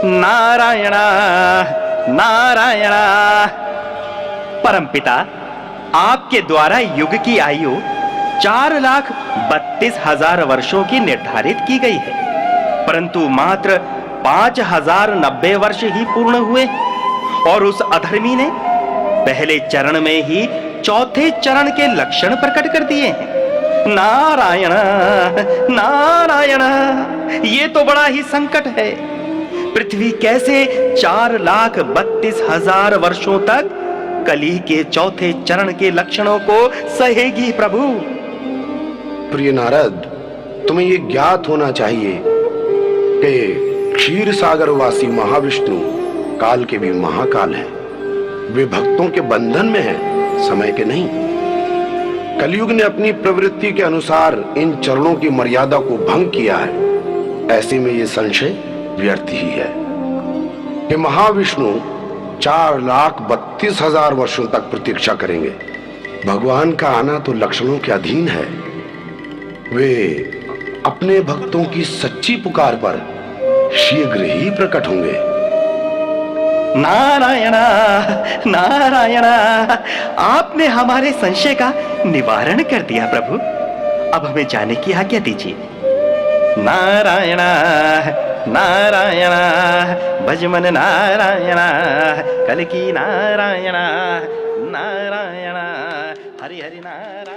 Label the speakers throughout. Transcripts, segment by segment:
Speaker 1: नारायण नारायण। परमपिता, आपके द्वारा युग की आयु 4,32,000 वर्षों की निर्धारित की गई है, परंतु मात्र 5,090 वर्ष ही पूर्ण हुए और उस अधर्मी ने पहले चरण में ही चौथे चरण के लक्षण प्रकट कर दिए हैं। नारायण नारायण, ये तो बड़ा ही संकट है। पृथ्वी कैसे 4,32,000 वर्षों तक कली के चौथे चरण के लक्षणों को सहेगी प्रभु?
Speaker 2: प्रिय नारद, तुम्हें यह ज्ञात होना चाहिए कि क्षीर सागर वासी महाविष्णु काल के भी महाकाल है। वे भक्तों के बंधन में हैं, समय के नहीं। कलयुग ने अपनी प्रवृत्ति के अनुसार इन चरणों की मर्यादा को भंग किया है। ऐसे में यह संशय व्यर्थ ही है कि महाविष्णु 4,32,000 वर्षों तक प्रतीक्षा करेंगे। भगवान का आना तो लक्षणों के अधीन है। वे अपने भक्तों की सच्ची पुकार पर शीघ्र ही प्रकट होंगे।
Speaker 1: नारायण नारायण, आपने हमारे संशय का निवारण कर दिया प्रभु। अब हमें जाने की आज्ञा दीजिए। नारायण नारायण, भजमन नारायण, कलकी नारायण नारायण, हरि हरि नारायण।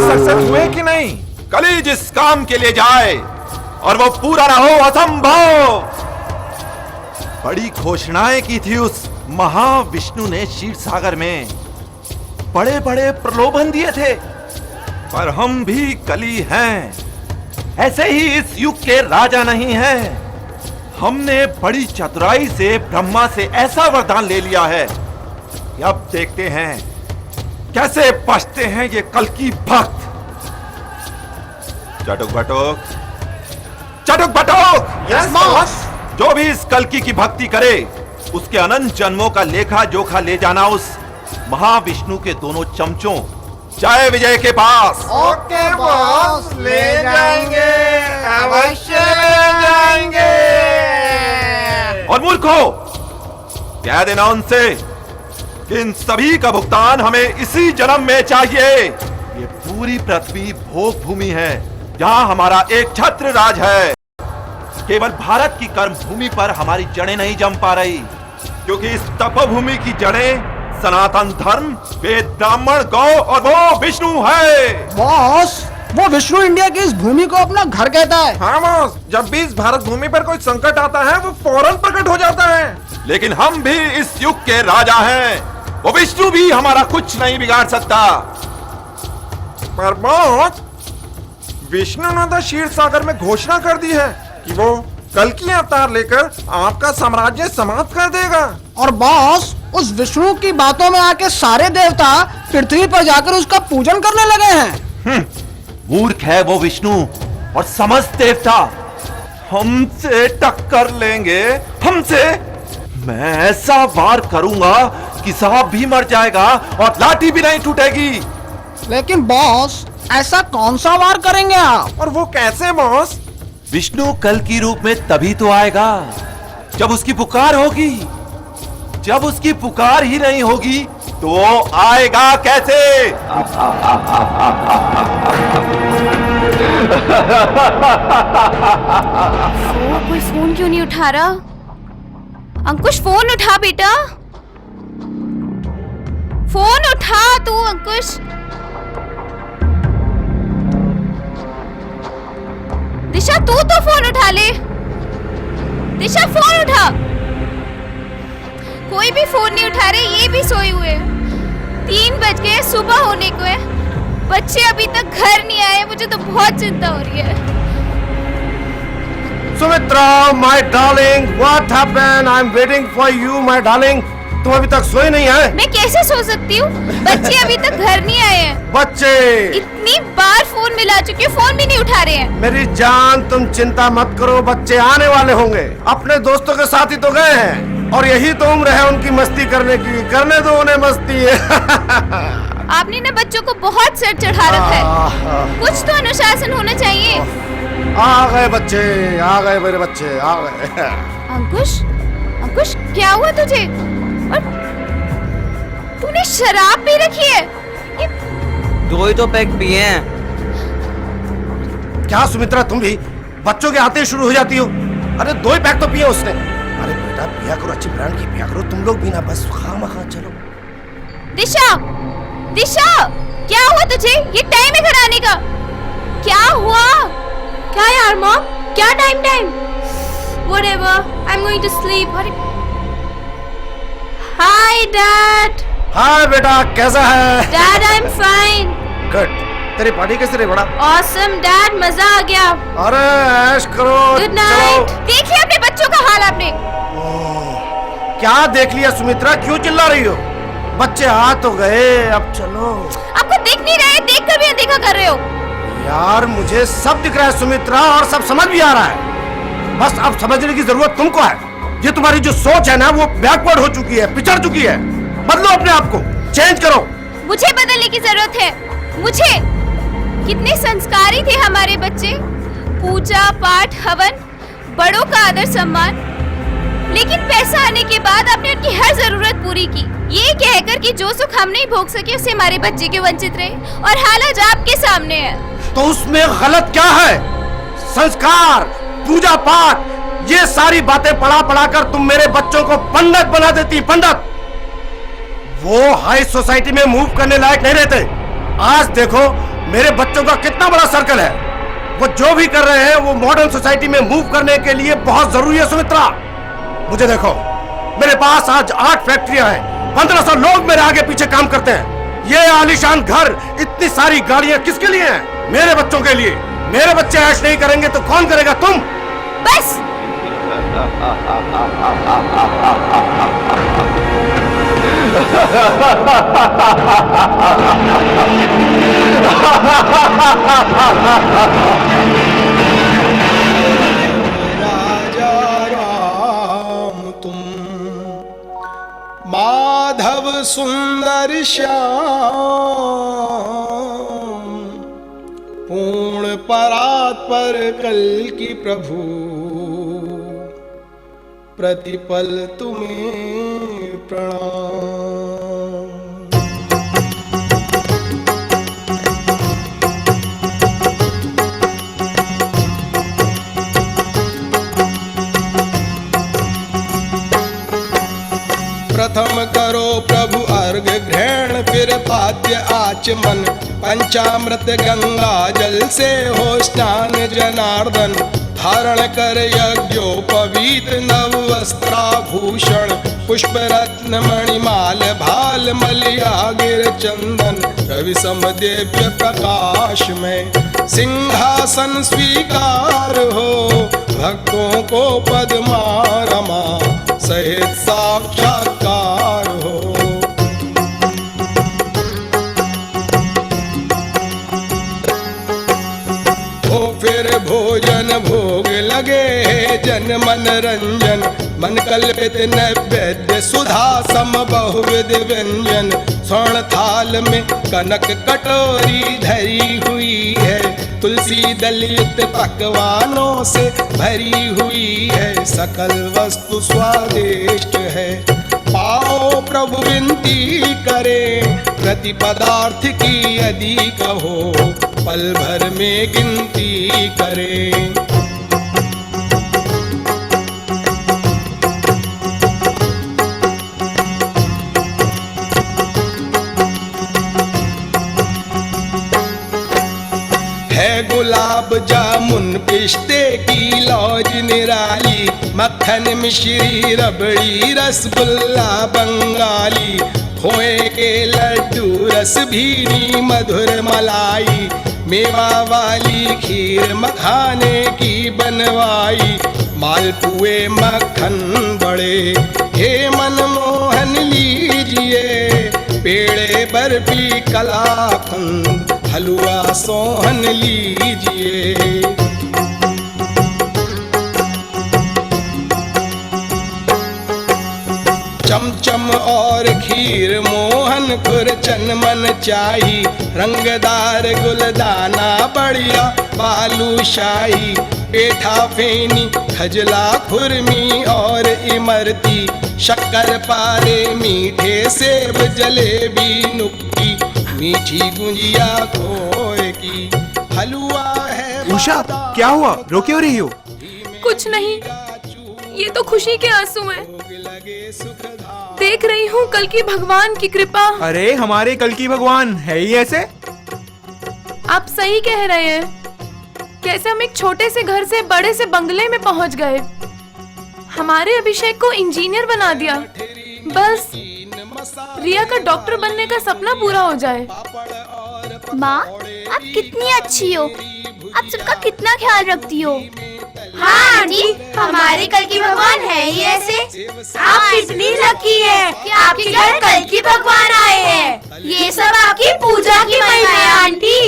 Speaker 3: सक्सेस हुए कि नहीं? कली जिस काम के लिए जाए और वो पूरा ना हो, असंभव। बड़ी घोषणाएं की थी उस महाविष्णु ने क्षीर सागर में, बड़े बड़े प्रलोभन दिए थे, पर हम भी कली हैं। ऐसे ही इस युग के राजा नहीं हैं। हमने बड़ी चतुराई से ब्रह्मा से ऐसा वरदान ले लिया है कि अब देखते हैं कैसे बचते हैं ये कल्कि भक्त। चटुक बटुक, चटुक बटुक।
Speaker 4: Yes boss.
Speaker 3: जो भी इस कल्कि की भक्ति करे उसके अनंत जन्मों का लेखा जोखा ले जाना उस महाविष्णु के दोनों चमचों जय विजय के पास।
Speaker 4: ओके बॉस, ले जाएंगे, अवश्य ले जाएंगे।
Speaker 3: और मूर्खों, कह देना उनसे कि इन सभी का भुगतान हमें इसी जन्म में चाहिए। ये पूरी पृथ्वी भोग भूमि है जहां हमारा एक छत्र राज है। केवल भारत की कर्म भूमि पर हमारी जड़ें नहीं जम पा रही, क्योंकि इस तपोभूमि की जड़ें सनातन धर्म, वेद, ब्राह्मण, गौ और वो विष्णु है।
Speaker 5: बॉस, वो विष्णु इंडिया की इस भूमि को अपना घर कहता है।
Speaker 4: हाँ बॉस, जब भी इस भारत भूमि पर कोई संकट आता है वो फौरन प्रकट हो जाता है।
Speaker 3: लेकिन हम भी इस युग के राजा हैं, वो विष्णु भी हमारा कुछ नहीं बिगाड़ सकता।
Speaker 4: पर बॉस, विष्णु ने तो क्षीर सागर में घोषणा कर दी है कि वो कल्कि अवतार लेकर आपका साम्राज्य समाप्त कर देगा।
Speaker 5: और बॉस, उस विष्णु की बातों में आके सारे देवता पृथ्वी पर जाकर उसका पूजन करने लगे हैं।
Speaker 3: मूर्ख है वो विष्णु और समस्त देवता। हमसे टक्कर लेंगे, हमसे। मैं ऐसा वार करूंगा कि सांप भी मर जाएगा और लाठी भी नहीं टूटेगी।
Speaker 5: लेकिन बॉस, ऐसा कौन सा वार करेंगे आप?
Speaker 4: और वो कैसे बॉस?
Speaker 3: विष्णु कल की रूप में तभी तो आएगा जब उसकी पुकार होगी। जब उसकी पुकार ही नहीं होगी तो वो आएगा कैसे?
Speaker 6: कोई फोन क्यों नहीं उठा रहा? अंकुश, फोन उठा बेटा, फोन उठा तू अंकुश। दिशा, तू तो फोन उठा ले। दिशा, फोन उठा। कोई भी फोन नहीं उठा रहे, ये भी सोए हुए। 3 बज गए, सुबह होने को है, बच्चे अभी तक घर नहीं आए। मुझे तो बहुत चिंता हो रही है।
Speaker 2: Sumitra, my darling, what happened? I am waiting for you my darling. तुम अभी तक सोए नहीं है?
Speaker 6: मैं कैसे सो सकती हूँ? बच्चे अभी तक घर नहीं आए हैं।
Speaker 2: बच्चे,
Speaker 6: इतनी बार फोन मिला चुकी हूँ, फोन भी नहीं उठा रहे हैं।
Speaker 2: मेरी जान, तुम चिंता मत करो, बच्चे आने वाले होंगे। अपने दोस्तों के साथ ही तो गए हैं, और यही तो उम्र है उनकी मस्ती करने की। करने दो उन्हें मस्ती।
Speaker 6: आपने ना बच्चों को बहुत सर चढ़ा रखा है। कुछ तो अनुशासन होना चाहिए।
Speaker 2: आ गए बच्चे, आ गए मेरे बच्चे, आ गए।
Speaker 6: अंकुश, अंकुश, क्या हुआ तुझे? और तूने शराब पी रखी है? ये
Speaker 7: 2 ही तो पैक पिए हैं।
Speaker 2: क्या सुमित्रा, तुम भी बच्चों के आते ही शुरू हो जाती हो? अरे 2 ही पैक तो पिए उसने। अरे बेटा, पिया करो, अच्छी ब्रांड की पिया करो। तुम लोग भी ना बस खामखा। चलो।
Speaker 6: दिशा, दिशा, क्या हुआ तुझे? ये टाइम है घर आने का। क्या हुआ? क्या यार मॉम, क्या time? Whatever, I'm going to sleep. Hi Dad.
Speaker 2: हाय बेटा, कैसा है?
Speaker 6: Dad, I'm fine.
Speaker 2: गुड। तेरी पार्टी कैसे रही बड़ा?
Speaker 6: Awesome Dad, मजा आ गया।
Speaker 2: अरे ऐश करो।
Speaker 6: Good night. देखिए अपने बच्चों का हाल आपने।
Speaker 2: क्या देख लिया सुमित्रा, क्यों चिल्ला रही हो? बच्चे आ तो गए, अब चलो।
Speaker 6: आपको दिख नहीं रहे, देख कर भी अनदेखा कर रहे हो।
Speaker 2: यार मुझे सब दिख रहा है सुमित्रा, और सब समझ भी आ रहा है। बस अब समझने की जरूरत तुमको है। ये तुम्हारी जो सोच है ना, वो बैकवर्ड हो चुकी है, पिछड़ चुकी है। बदलो अपने आप को, चेंज करो।
Speaker 6: मुझे बदलने की जरूरत है। मुझे। कितने संस्कारी थे हमारे बच्चे। पूजा पाठ, हवन, बड़ों का आदर सम्मान। लेकिन पैसा आने के बाद आपने उनकी हर जरूरत पूरी की, ये कहकर कि जो सुख हम नहीं भोग सके उससे हमारे बच्चे के वंचित रहे। और हाल आज आपके सामने है।
Speaker 2: तो उसमें गलत क्या है? संस्कार, पूजा पाठ, ये सारी बातें पढ़ा कर तुम मेरे बच्चों को पंडित बना देती। पंडित, वो हाई सोसाइटी में मूव करने लायक नहीं रहते। आज देखो मेरे बच्चों का कितना बड़ा सर्कल है। वो जो भी कर रहे हैं वो मॉडर्न सोसाइटी में मूव करने के लिए बहुत जरूरी है। सुमित्रा, मुझे देखो, मेरे पास आज 8 फैक्ट्रियां हैं, 1500 लोग मेरे आगे पीछे काम करते हैं। ये आलीशान घर, इतनी सारी गाड़ियां किसके लिए हैं? मेरे बच्चों के लिए। मेरे बच्चे ऐश नहीं करेंगे तो कौन करेगा? तुम।
Speaker 6: बस।
Speaker 8: राजा राम तुम, माधव सुंदर श्याम, पूर्ण परात्पर कल की प्रभु, प्रतिपल तुम्हें प्रणाम। प्रथम करो प्रभु अर्घ ग्रहण, फिर पाद्य आचमन, पंचामृत गंगा जल से हो स्नान जनार्दन। धारण कर यज्ञोपवीत नव वस्त्राभूषण, पुष्प रत्न मणिमाल भाल मलिया गिर चंदन। रवि समदेव्य प्रकाश में सिंहासन स्वीकार हो, भक्तों को पद्मारमा सहित साक्षात्कार हो। फिर भोजन भोग लगे जन मन रंजन, मन कल्पित नैवेद्य सुधा सम बहुविध व्यंजन। स्वर्ण थाल में कनक कटोरी धरी हुई है, तुलसी दलित पकवानों से भरी हुई है। सकल वस्तु स्वादिष्ट है, पाओ प्रभु विनती करे। प्रति पदार्थ की यदि कहो, पल भर में गिनती करे। है गुलाब जामुन पिस्ते की लौज निराली, मक्खन मिश्री रबड़ी रसगुल्ला बंगाली। खोए के लड्डू रस भीनी मधुर मलाई, मेवा वाली खीर मखाने की बनवाई, मालपुए मक्खन बड़े हे मनमोहन लीजिए, पेड़े बर्फी कलाकंद हलवा सोहन लीजिए। चमचम और खीर मोहन खुरचन मन चाही, रंगदार गुलदाना बढ़िया बालूशाही, पेठा फेनी खजला खुरमी और इमरती, शक्कर पारे मीठे सेब जलेबी नुक्की, मीठी गुंजिया खोए की, हलवा है।
Speaker 4: उषा, क्या हुआ? रो क्यों रही हो?
Speaker 9: कुछ नहीं, ये तो खुशी के आंसू हैं। देख रही हूँ कल की भगवान की कृपा।
Speaker 4: अरे हमारे कल की भगवान है ही ऐसे।
Speaker 9: आप सही कह रहे हैं। कैसे हम एक छोटे से घर से बड़े से बंगले में पहुँच गए। हमारे अभिषेक को इंजीनियर बना दिया। बस रिया का डॉक्टर बनने का सपना पूरा हो जाए।
Speaker 6: माँ, आप कितनी अच्छी हो। आप सबका कितना ख्याल रखती हो। हाँ आंटी, हमारे कल की भगवान है ही ऐसे। आप कितनी लकी है कि आपके घर कल की भगवान आए हैं। ये सब आपकी पूजा की महिमा है आंटी।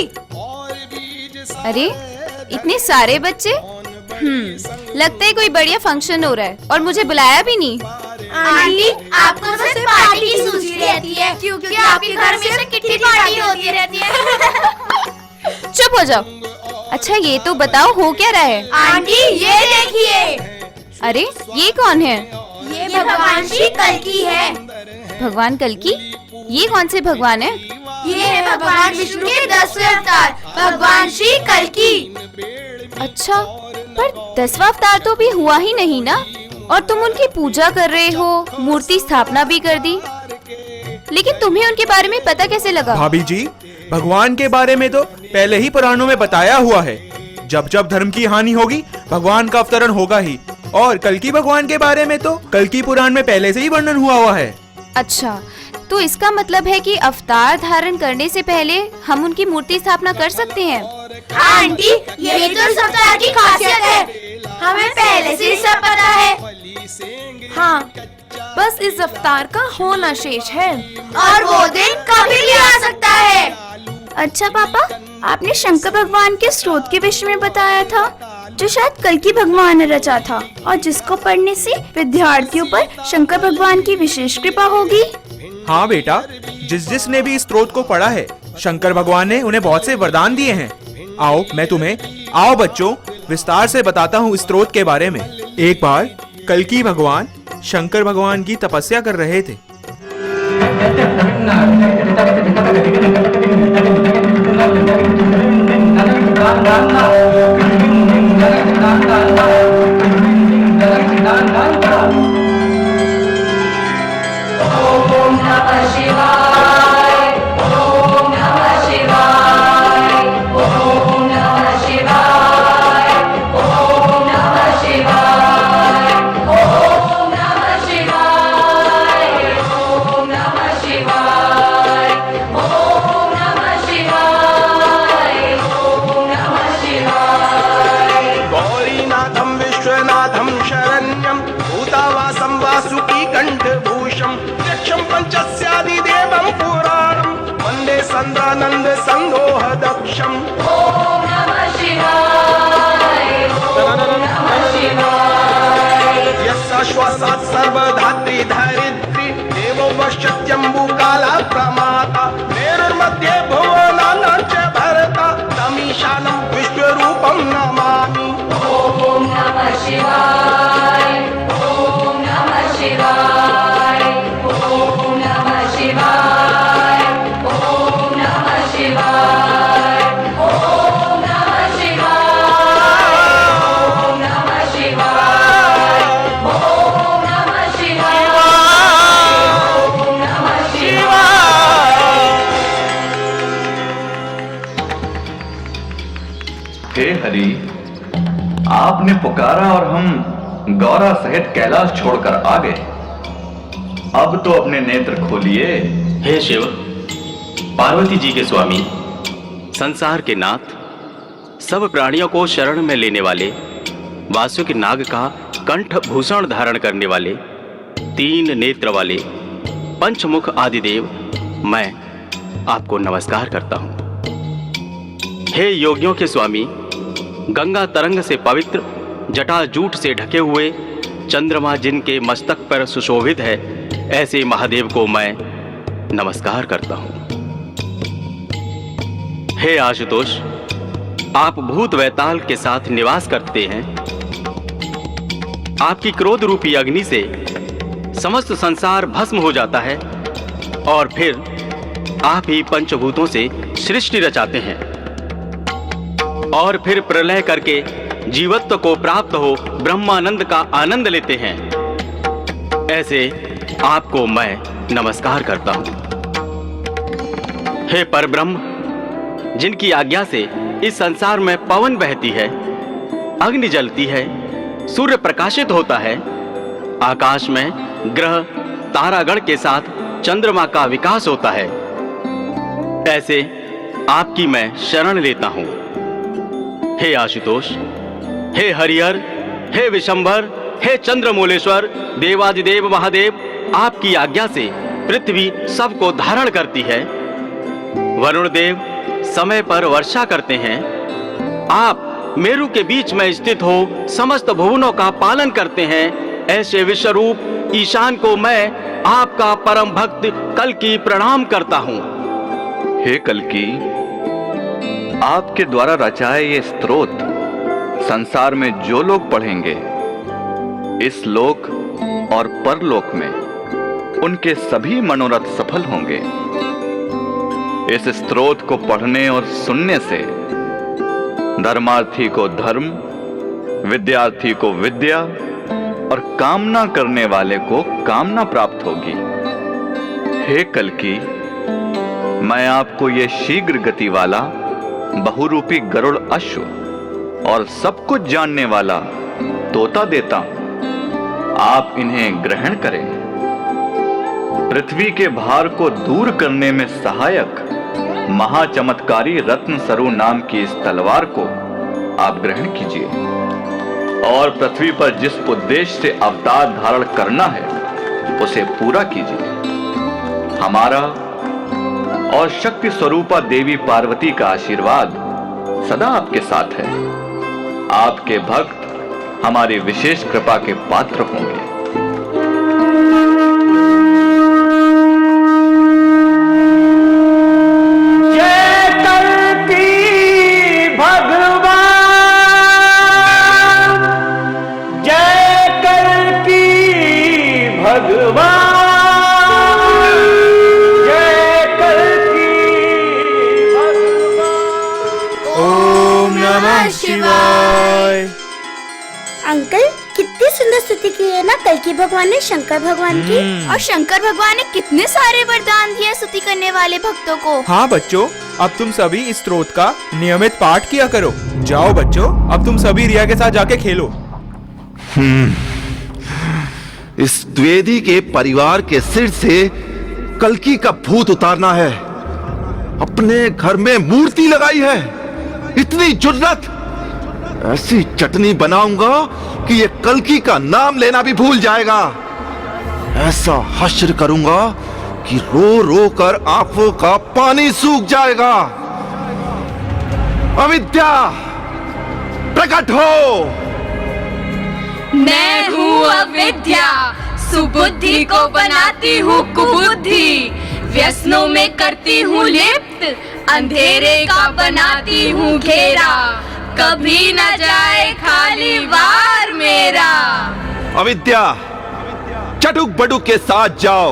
Speaker 6: अरे इतने सारे बच्चे। लगता है कोई बढ़िया फंक्शन हो रहा है और मुझे बुलाया भी नहीं। आंटी, आपको तो सिर्फ पार्टी की सूझी रहती है क्योंकि आपके घर में कितनी पार्टी होती रहती है। चुप हो जाओ। अच्छा ये तो बताओ हो क्या रहा है। आंटी ये देखिए। अरे ये कौन है? ये भगवान श्री कल्की है। भगवान कल्की? ये कौन से भगवान है? ये है भगवान विष्णु के 10वें अवतार भगवान श्री कल्की। अच्छा, पर 10वां अवतार तो भी हुआ ही नहीं ना। और तुम उनकी पूजा कर रहे हो, मूर्ति स्थापना भी कर दी, लेकिन तुम्हें उनके बारे में पता कैसे लगा?
Speaker 4: भाभी जी, भगवान के बारे में तो पहले ही पुराणों में बताया हुआ है। जब जब धर्म की हानि होगी भगवान का अवतरण होगा ही। और कल्की भगवान के बारे में तो कल्की पुराण में पहले से ही वर्णन हुआ है।
Speaker 6: अच्छा, तो इसका मतलब है कि अवतार धारण करने से पहले हम उनकी मूर्ति स्थापना कर सकते हैं। आंटी, यही तो इस अवतार की खासियत है। हमें पहले से सब पता है।
Speaker 9: हाँ, बस इस अवतार का होना शेष है
Speaker 6: और वो दिन कभी भी आ सकता है। अच्छा पापा, आपने शंकर भगवान के स्रोत के विषय में बताया था, जो शायद कल्की भगवान ने रचा था और जिसको पढ़ने से विद्यार्थियों पर शंकर भगवान की विशेष कृपा होगी।
Speaker 4: हाँ बेटा, जिसने भी इस स्त्रोत को पढ़ा है, शंकर भगवान ने उन्हें बहुत से वरदान दिए हैं। आओ बच्चों, विस्तार से बताता हूँ इस स्त्रोत के बारे में। एक बार कल्की भगवान शंकर भगवान की तपस्या कर रहे थे।
Speaker 8: संदानंद संदोह दक्षम।
Speaker 10: ओम नमः शिवाय। ओम नमः शिवाय।
Speaker 8: यस्श्वासात् सर्वधात्री धरित्री देवो पश्यत्यम्बु काला प्रमाता मेरुर्मध्ये भुवनानां च भरता तमीशानं विश्वरूपं नमामि।
Speaker 10: ओम नमः शिवाय। ओम नमः शिवाय। ओम नमः शिवाय।
Speaker 11: हे हरि, आपने पुकारा और हम गौरा सहित कैलाश छोड़कर आ गए। अब तो अपने नेत्र खोलिए
Speaker 1: हे शिव, पार्वती जी के स्वामी, संसार के नाथ, सब प्राणियों को शरण में लेने वाले, वासुकी नाग का कंठ भूषण धारण करने वाले, 3 नेत्र वाले पंचमुख आदिदेव, मैं आपको नमस्कार करता हूं। हे योगियों के स्वामी, गंगा तरंग से पवित्र, जटाजूट से ढके हुए, चंद्रमा जिनके मस्तक पर सुशोभित है, ऐसे महादेव को मैं नमस्कार करता हूं। हे आशुतोष, आप भूत वैताल के साथ निवास करते हैं। आपकी क्रोध रूपी अग्नि से समस्त संसार भस्म हो जाता है और फिर आप ही पंचभूतों से सृष्टि रचाते हैं और फिर प्रलय करके जीवत्व को प्राप्त हो ब्रह्मानंद का आनंद लेते हैं। ऐसे आपको मैं नमस्कार करता हूं। हे परब्रह्म, जिनकी आज्ञा से इस संसार में पवन बहती है, अग्नि जलती है, सूर्य प्रकाशित होता है, आकाश में ग्रह तारागण के साथ चंद्रमा का विकास होता है, ऐसे आपकी मैं शरण लेता हूं। हे आशुतोष, हे हरिहर, हे विशंभर, हे चंद्रमौलेश्वर, देवादिदेव महादेव, आपकी आज्ञा से पृथ्वी सबको धारण करती है, वरुण देव समय पर वर्षा करते हैं, आप मेरु के बीच में स्थित हो समस्त भुवनों का पालन करते हैं। ऐसे विश्वरूप ईशान को मैं आपका परम भक्त कल्कि प्रणाम करता हूं।
Speaker 11: हे कल्कि, आपके द्वारा रचाए ये स्तोत्र संसार में जो लोग पढ़ेंगे, इस लोक और परलोक में उनके सभी मनोरथ सफल होंगे। इस स्तोत्र को पढ़ने और सुनने से धर्मार्थी को धर्म, विद्यार्थी को विद्या और कामना करने वाले को कामना प्राप्त होगी। हे कल्कि, मैं आपको ये शीघ्र गति वाला बहुरूपी गरुड़ अश्व और सब कुछ जानने वाला तोता देता हूं। आप इन्हें ग्रहण करें। पृथ्वी के भार को दूर करने में सहायक महाचमत्कारी रत्न सरु नाम की इस तलवार को आप ग्रहण कीजिए और पृथ्वी पर जिस उद्देश्य से अवतार धारण करना है उसे पूरा कीजिए। हमारा और शक्ति स्वरूपा देवी पार्वती का आशीर्वाद सदा आपके साथ है। आपके भक्त हमारी विशेष कृपा के पात्र होंगे।
Speaker 12: अंकल, कितनी सुंदर स्तुति की है ना कल्कि भगवान ने शंकर भगवान की।
Speaker 6: और शंकर भगवान ने कितने सारे वरदान दिए स्तुति करने वाले भक्तों को।
Speaker 4: हाँ बच्चों, अब तुम सभी इस स्तोत्र का नियमित पाठ किया करो। जाओ बच्चों, अब तुम सभी रिया के साथ जाके खेलो।
Speaker 3: इस द्विवेदी के परिवार के सिर से कल्कि का भूत उतारना है। अपने घर में मूर्ति लगाई है, इतनी जुर्रत! ऐसी चटनी बनाऊंगा कि ये कल्कि का नाम लेना भी भूल जाएगा। ऐसा हश्र करूंगा कि रो रो कर आंखों का पानी सूख जाएगा। अविद्या, प्रकट हो।
Speaker 10: मैं हूँ अविद्या, सुबुद्धि को बनाती हूँ कुबुद्धि, व्यसनों में करती हूँ लिप्त, अंधेरे का बनाती हूँ घेरा, कभी न जाए खाली वार मेरा।
Speaker 3: अविद्या, चटुक बटुक के साथ जाओ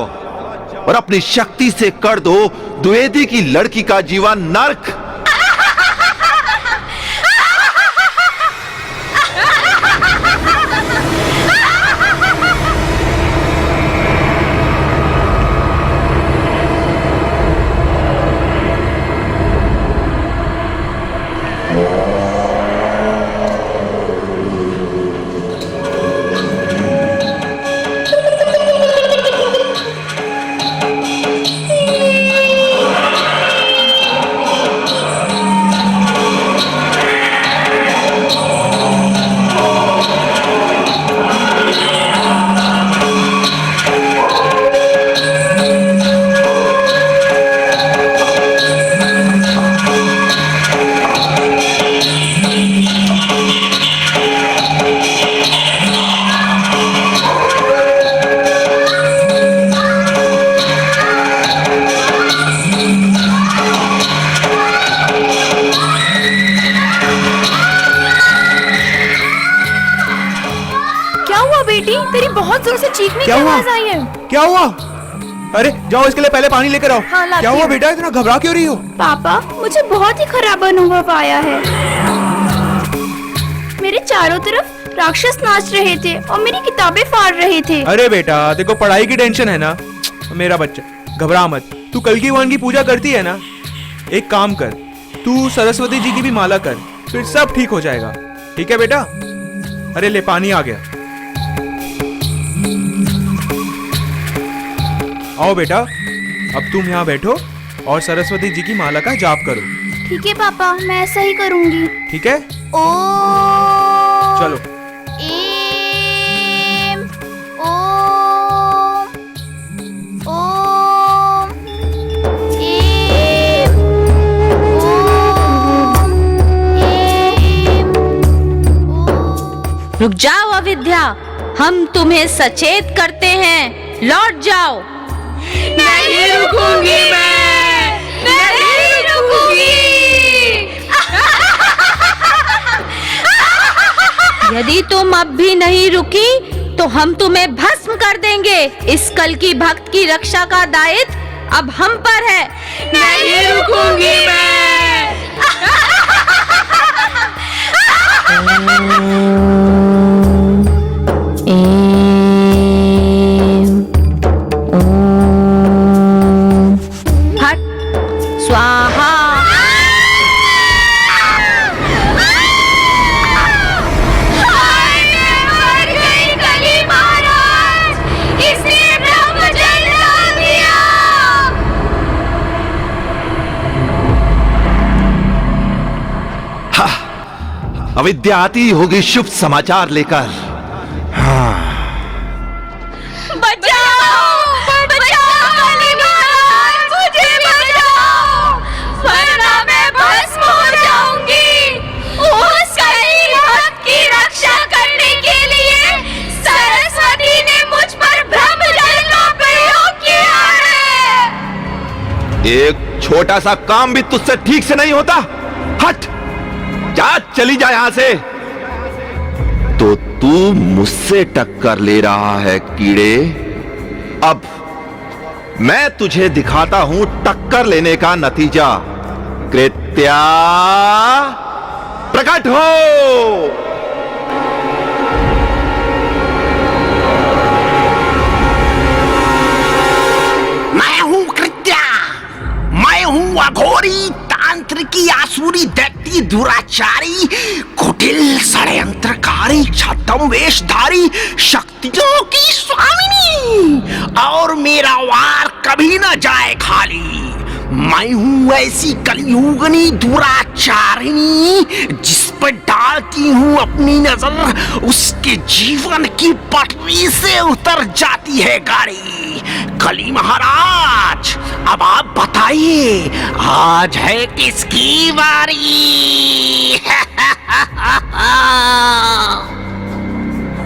Speaker 3: और अपनी शक्ति से कर दो द्विवेदी की लड़की का जीवन नर्क।
Speaker 9: बहुत जोर से चीखने की
Speaker 4: क्या हुआ?
Speaker 9: आवाज आई है।
Speaker 4: क्या हुआ? अरे जाओ, इसके लिए पहले पानी लेकर आओ।
Speaker 9: हाँ, लाती
Speaker 4: क्या हुआ
Speaker 9: हूँ।
Speaker 4: बेटा, इतना घबरा क्यों रही हो?
Speaker 6: पापा, मुझे बहुत ही खराब अनुभव आया है। मेरे चारों तरफ राक्षस नाच रहे थे और मेरी किताबें फाड़ रहे थे।
Speaker 4: अरे बेटा, देखो पढ़ाई की टेंशन है ना। मेरा बच्चा, घबरा मत। तू कल्कि भगवान की पूजा करती है ना? एक काम कर, तू सरस्वती जी की भी माला कर, फिर सब ठीक हो जाएगा। ठीक है बेटा? अरे ले, पानी आ गया। आओ बेटा, अब तुम यहाँ बैठो और सरस्वती जी की माला का जाप करो।
Speaker 6: ठीक है पापा, मैं ऐसा ही करूंगी।
Speaker 4: ठीक है? चलो।
Speaker 6: एम ओम ओम एम ओम एम ओम।
Speaker 10: रुक जाओ अविद्या, हम तुम्हें सचेत करते हैं, लौट जाओ। नहीं रुकूंगी मैं, नहीं रुकूंगी। यदि तुम अब भी नहीं रुकी तो हम तुम्हें भस्म कर देंगे। इस कल की भक्त की रक्षा का दायित्व अब हम पर है। नहीं रुकूंगी मैं। हट स्वाहा।
Speaker 3: अविद्या आती होगी शुभ समाचार लेकर। हाँ।
Speaker 10: बचाओ, बचाओ काली महाराज, मुझे बचाओ, वरना मैं भस्म हो जाऊंगी। उस काली भक्त की रक्षा करने के लिए सरस्वती ने मुझ पर ब्रह्मजल का प्रयोग किया है।
Speaker 3: एक छोटा सा काम भी तुझसे ठीक से नहीं होता। हट, जा, चली जा यहां से। तो तू मुझसे टक्कर ले रहा है कीड़े। अब मैं तुझे दिखाता हूं टक्कर लेने का नतीजा। कृत्या प्रकट हो।
Speaker 8: मैं हूँ कृत्या, मैं हूँ अघोरी, तांत्रिकी, आसुरी, दैत्य, दुराचारी, कुटिल, षड्यंत्रकारी, छद्म वेशधारी, शक्तियों की स्वामिनी, और मेरा वार कभी न जाए खाली। मैं हूँ ऐसी कलियुगनी दुराचारिणी, जिस पर डालती हूँ अपनी नजर उसके जीवन की पटरी से उतर जाती है गाड़ी। कली महाराज, अब आप बताइए, आज है किसकी बारी?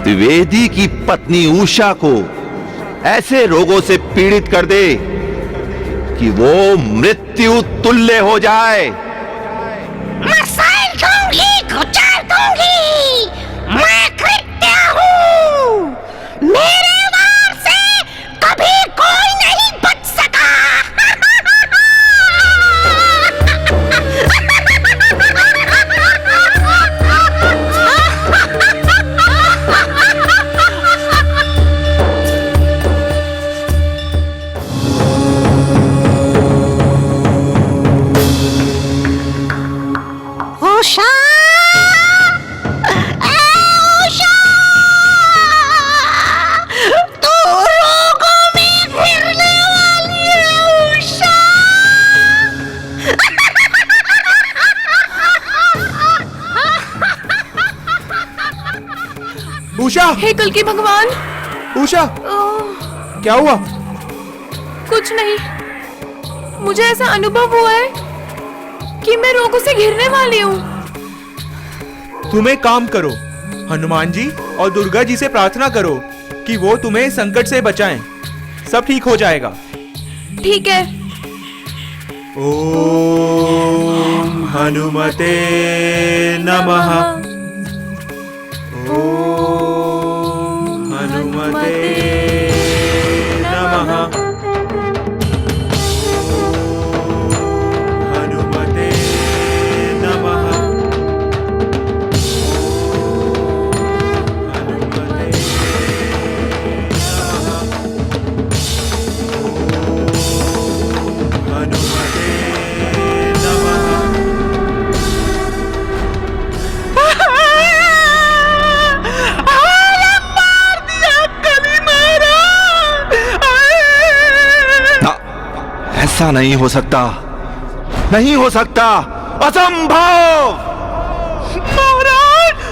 Speaker 3: द्विवेदी की पत्नी उषा को ऐसे रोगों से पीड़ित कर दे कि वो मृत्यु तुल्य हो जाए।
Speaker 8: मसाइल दूंगी, कुचल दूंगी। मैं कृत्या हूँ, मेरे वार से कभी कोई नहीं बच सका। उषा, उषा, तू रोगों में घिरने वाली है उषा।
Speaker 4: उषा,
Speaker 9: हे कल की भगवान।
Speaker 4: उषा,
Speaker 9: ओह,
Speaker 4: क्या हुआ?
Speaker 9: कुछ नहीं, मुझे ऐसा अनुभव हुआ है कि मैं रोगों से घिरने वाली हूँ।
Speaker 4: तुम एक काम करो, हनुमान जी और दुर्गा जी से प्रार्थना करो कि वो तुम्हें संकट से बचाएं। सब ठीक हो जाएगा।
Speaker 9: ठीक है।
Speaker 4: ओम हनुमते नमः। ओम हनुमते
Speaker 3: ऐसा नहीं हो सकता, नहीं हो सकता, असंभव।
Speaker 4: महाराज,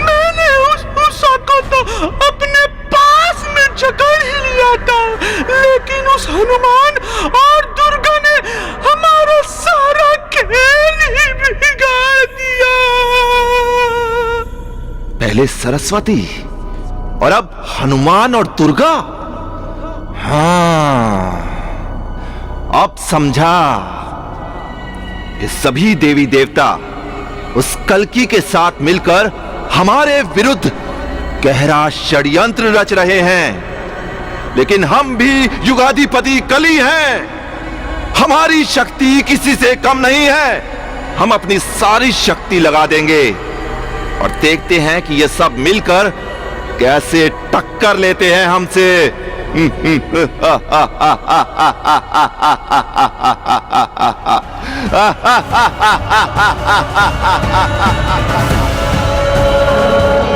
Speaker 4: मैंने उस उषा को तो अपने पास में जकड़ ही लिया था, लेकिन उस हनुमान और दुर्गा ने हमारा सारा खेल ही बिगाड़ दिया।
Speaker 3: पहले सरस्वती और अब हनुमान और दुर्गा। हाँ, अब समझा। ये सभी देवी देवता उस कल्कि के साथ मिलकर हमारे विरुद्ध गहरा षड्यंत्र रच रहे हैं। लेकिन हम भी युगाधिपति कली हैं। हमारी शक्ति किसी से कम नहीं है। हम अपनी सारी शक्ति लगा देंगे और देखते हैं कि ये सब मिलकर कैसे टक्कर लेते हैं हमसे।